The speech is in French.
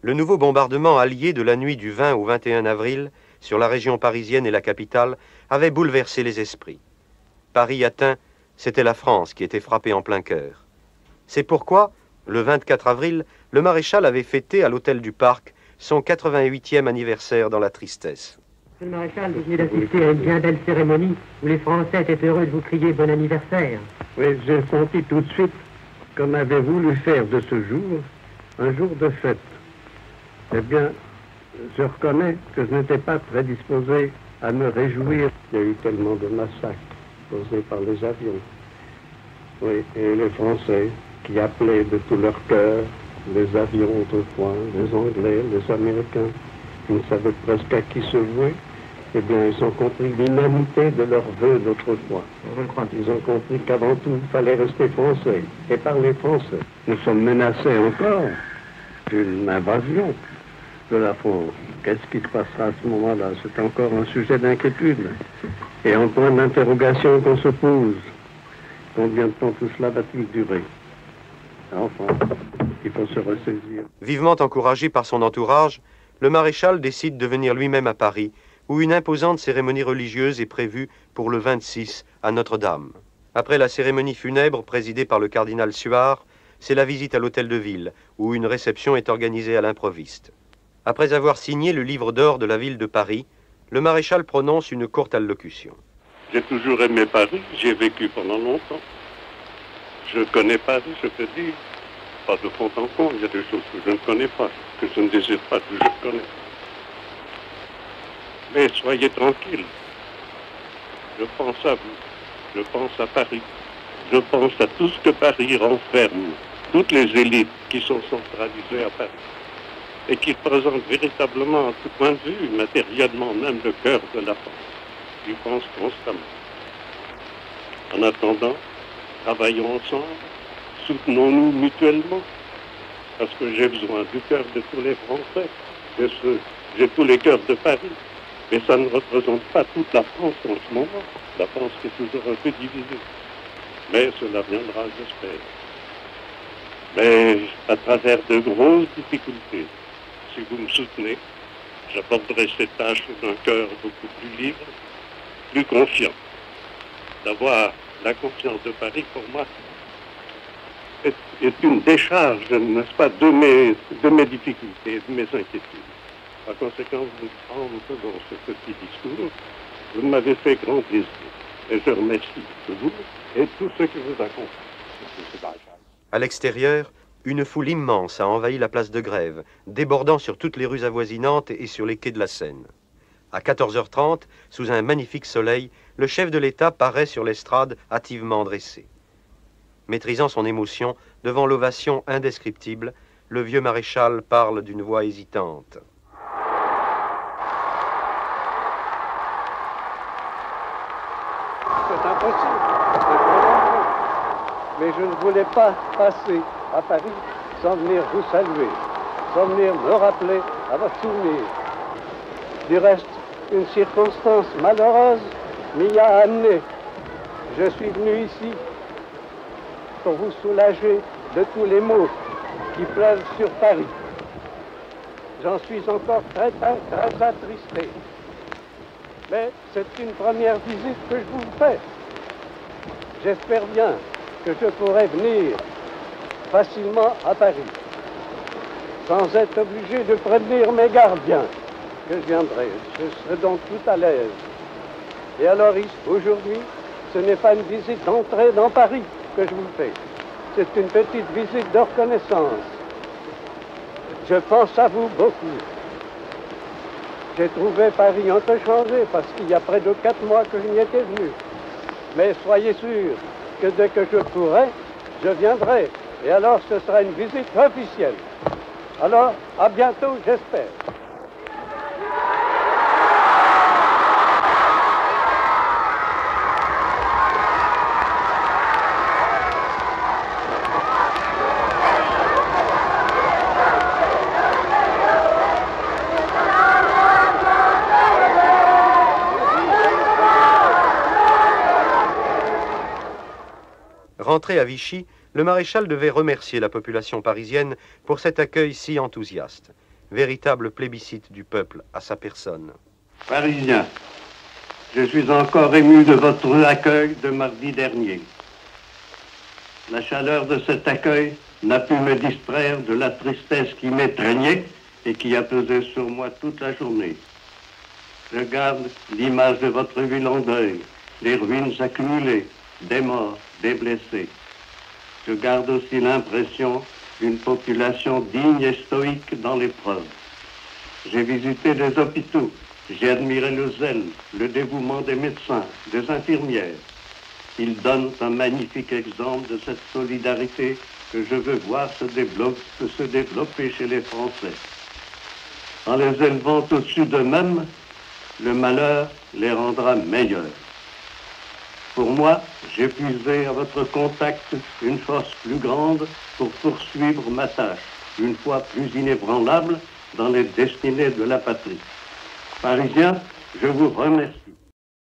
Le nouveau bombardement allié de la nuit du 20 au 21 avril sur la région parisienne et la capitale avait bouleversé les esprits. Paris atteint, c'était la France qui était frappée en plein cœur. C'est pourquoi, le 24 avril, le maréchal avait fêté à l'hôtel du Parc son 88e anniversaire dans la tristesse. Monsieur le maréchal, vous venez d'assister à une bien belle cérémonie où les Français étaient heureux de vous crier bon anniversaire. Oui, j'ai senti tout de suite qu'on avait voulu faire de ce jour un jour de fête. Eh bien, je reconnais que je n'étais pas prédisposé à me réjouir. Il y a eu tellement de massacres causés par les avions. Oui, et les Français qui appelaient de tout leur cœur les avions autrefois, les Anglais, les Américains, ils ne savaient presque à qui se vouer. Eh bien, ils ont compris l'inanité de leurs vœux d'autrefois. Ils ont compris qu'avant tout, il fallait rester français et parler français. Nous sommes menacés encore d'une invasion de la France. Qu'est-ce qui se passera à ce moment-là? C'est encore un sujet d'inquiétude et un point d'interrogation qu'on se pose. Combien de temps tout cela va-t-il durer? Enfin, il faut se ressaisir. Vivement encouragé par son entourage, le maréchal décide de venir lui-même à Paris, où une imposante cérémonie religieuse est prévue pour le 26 à Notre-Dame. Après la cérémonie funèbre présidée par le cardinal Suard, c'est la visite à l'hôtel de ville, où une réception est organisée à l'improviste. Après avoir signé le livre d'or de la ville de Paris, le maréchal prononce une courte allocution. J'ai toujours aimé Paris, j'y ai vécu pendant longtemps. Je connais Paris, je peux dire, pas de fond en comble, il y a des choses que je ne connais pas, que je ne désire pas toujours connaître. Mais soyez tranquille, je pense à vous, je pense à Paris, je pense à tout ce que Paris renferme, toutes les élites qui sont centralisées à Paris et qui représentent véritablement, à tout point de vue, matériellement même le cœur de la France. J'y pense constamment. En attendant, travaillons ensemble, soutenons-nous mutuellement, parce que j'ai besoin du cœur de tous les Français, j'ai tous les cœurs de Paris, mais ça ne représente pas toute la France en ce moment. La France est toujours un peu divisée. Mais cela viendra, j'espère. Mais à travers de grosses difficultés, si vous me soutenez, j'aborderai cette tâche d'un cœur beaucoup plus libre, plus confiant. D'avoir la confiance de Paris, pour moi, est une décharge, n'est-ce pas, de mes difficultés, de mes inquiétudes. Par conséquent, en me faisant ce petit discours, vous m'avez fait grand plaisir. Et je remercie vous et tous ceux qui vous accompagnent. À l'extérieur, une foule immense a envahi la place de Grève, débordant sur toutes les rues avoisinantes et sur les quais de la Seine. À 14h30, sous un magnifique soleil, le chef de l'État paraît sur l'estrade hâtivement dressé. Maîtrisant son émotion, devant l'ovation indescriptible, le vieux maréchal parle d'une voix hésitante. C'est impossible. Mais je ne voulais pas passer à Paris sans venir vous saluer, sans venir me rappeler à votre souvenir. Du reste, une circonstance malheureuse m'y a amené. Je suis venu ici pour vous soulager de tous les maux qui pleuvent sur Paris. J'en suis encore très attristé. Mais c'est une première visite que je vous fais. J'espère bien que je pourrai venir facilement à Paris, sans être obligé de prévenir mes gardiens que je viendrai. Je serai donc tout à l'aise. Et alors, aujourd'hui, ce n'est pas une visite d'entrée dans Paris que je vous fais. C'est une petite visite de reconnaissance. Je pense à vous beaucoup. J'ai trouvé Paris un peu changé parce qu'il y a près de 4 mois que je n'y étais venu. Mais soyez sûrs que dès que je pourrai, je viendrai. Et alors, ce sera une visite officielle. Alors, à bientôt, j'espère. Rentré à Vichy, le maréchal devait remercier la population parisienne pour cet accueil si enthousiaste. véritable plébiscite du peuple à sa personne. Parisiens, je suis encore ému de votre accueil de mardi dernier. La chaleur de cet accueil n'a pu me distraire de la tristesse qui m'étreignait et qui a pesé sur moi toute la journée. Je garde l'image de votre ville en deuil, les ruines accumulées, des morts, des blessés. Je garde aussi l'impression d'une population digne et stoïque dans l'épreuve. J'ai visité les hôpitaux, j'ai admiré le zèle, le dévouement des médecins, des infirmières. Ils donnent un magnifique exemple de cette solidarité que je veux voir se développer chez les Français. En les élevant au-dessus d'eux-mêmes, le malheur les rendra meilleurs. Pour moi, j'ai puisé à votre contact une force plus grande pour poursuivre ma tâche, une fois plus inébranlable dans les destinées de la patrie. Parisiens, je vous remercie.